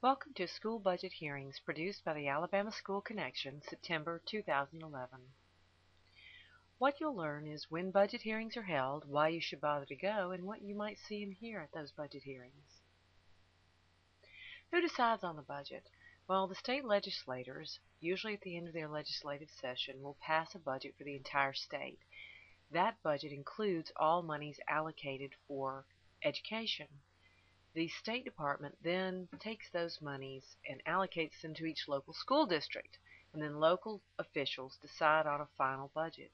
Welcome to School Budget Hearings produced by the Alabama School Connection, September 2011. What you'll learn is when budget hearings are held, why you should bother to go, and what you might see and hear at those budget hearings. Who decides on the budget? Well, the state legislators, usually at the end of their legislative session, will pass a budget for the entire state. That budget includes all monies allocated for education. The State Department then takes those monies and allocates them to each local school district, and then local officials decide on a final budget.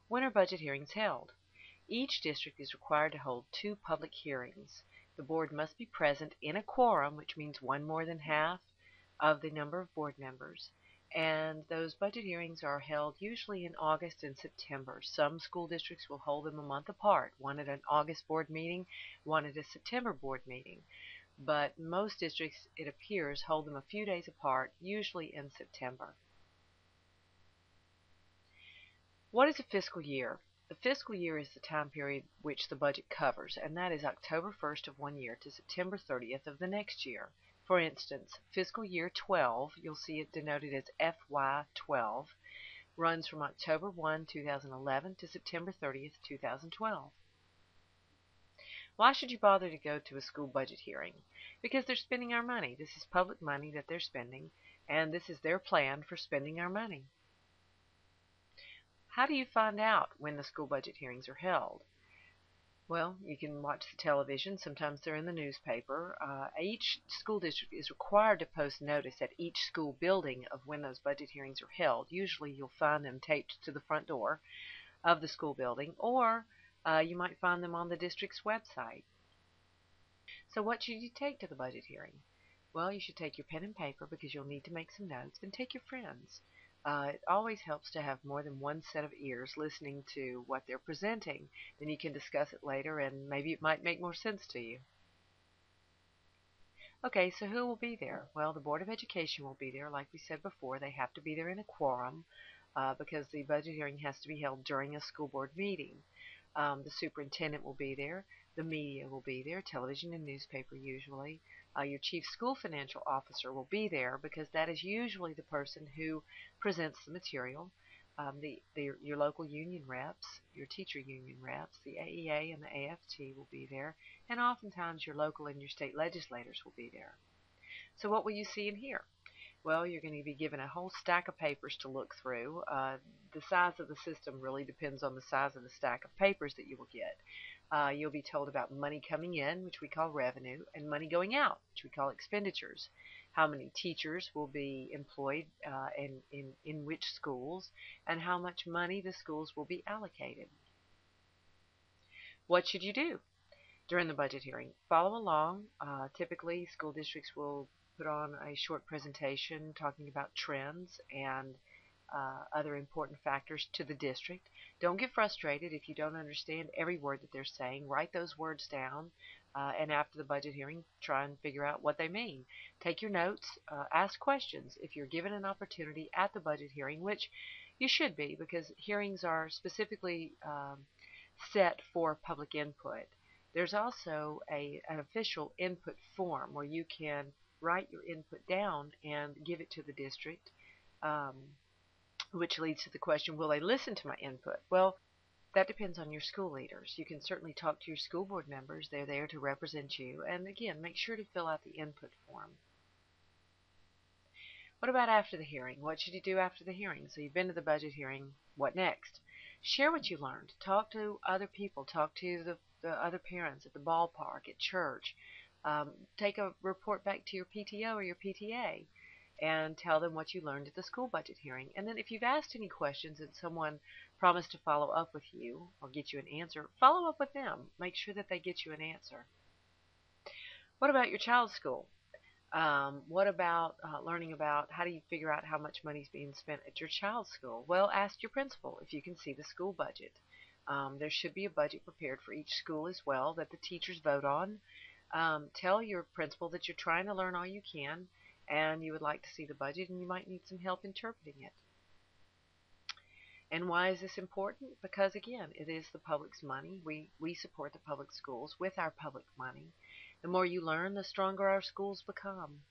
When are budget hearings held? Each district is required to hold 2 public hearings. The board must be present in a quorum, which means one more than half of the number of board members. And those budget hearings are held usually in August and September. Some school districts will hold them a month apart, one at an August board meeting, one at a September board meeting. But most districts, it appears, hold them a few days apart, usually in September. What is a fiscal year? The fiscal year is the time period which the budget covers, and that is October 1st of one year to September 30th of the next year. For instance, fiscal year 12, you'll see it denoted as FY12, runs from October 1, 2011 to September 30th, 2012. Why should you bother to go to a school budget hearing? Because they're spending our money. This is public money that they're spending, and this is their plan for spending our money. How do you find out when the school budget hearings are held? Well, you can watch the television. Sometimes they're in the newspaper. Each school district is required to post notice at each school building of when those budget hearings are held. Usually you'll find them taped to the front door of the school building, or you might find them on the district's website. So what should you take to the budget hearing? Well, you should take your pen and paper because you'll need to make some notes, and take your friends. It always helps to have more than one set of ears listening to what they're presenting. Then you can discuss it later, and maybe it might make more sense to you. Okay, so who will be there? Well, the Board of Education will be there. Like we said before, they have to be there in a quorum because the budget hearing has to be held during a school board meeting. The superintendent will be there. The media will be there, television and newspaper usually. Your chief school financial officer will be there because that is usually the person who presents the material. Your local union reps, your teacher union reps, the AEA and the AFT will be there, and oftentimes your local and your state legislators will be there. So what will you see and hear? Well, you're going to be given a whole stack of papers to look through. The size of the system really depends on the size of the stack of papers that you will get. You'll be told about money coming in, which we call revenue, and money going out, which we call expenditures. How many teachers will be employed in which schools, and how much money the schools will be allocated. What should you do during the budget hearing? Follow along. Typically, school districts will put on a short presentation talking about trends and other important factors to the district. Don't get frustrated if you don't understand every word that they're saying. Write those words down, and after the budget hearing, try and figure out what they mean. Take your notes, ask questions if you're given an opportunity at the budget hearing, which you should be because hearings are specifically set for public input. There's also an official input form where you can write your input down and give it to the district, which leads to the question, will they listen to my input? Well, that depends on your school leaders. You can certainly talk to your school board members. They're there to represent you. And again, make sure to fill out the input form. What about after the hearing? What should you do after the hearing? So you've been to the budget hearing. What next? Share what you learned. Talk to other people. Talk to the other parents at the ballpark, at church. Take a report back to your PTO or your PTA and tell them what you learned at the school budget hearing. And then if you've asked any questions and someone promised to follow up with you or get you an answer, follow up with them. Make sure that they get you an answer. What about your child's school? What about learning about how do you figure out how much money is being spent at your child's school? Well, ask your principal if you can see the school budget. There should be a budget prepared for each school as well that the teachers vote on. Tell your principal that you're trying to learn all you can and you would like to see the budget and you might need some help interpreting it. And why is this important? Because again, it is the public's money. We support the public schools with our public money. The more you learn, the stronger our schools become.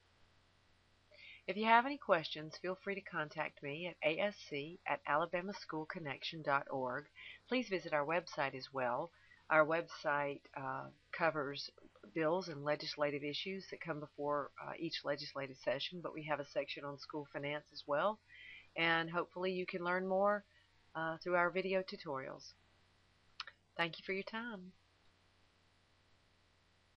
If you have any questions, feel free to contact me at asc@alabamaschoolconnection.org. Please visit our website as well. Our website covers bills and legislative issues that come before each legislative session, but we have a section on school finance as well. And hopefully you can learn more through our video tutorials. Thank you for your time.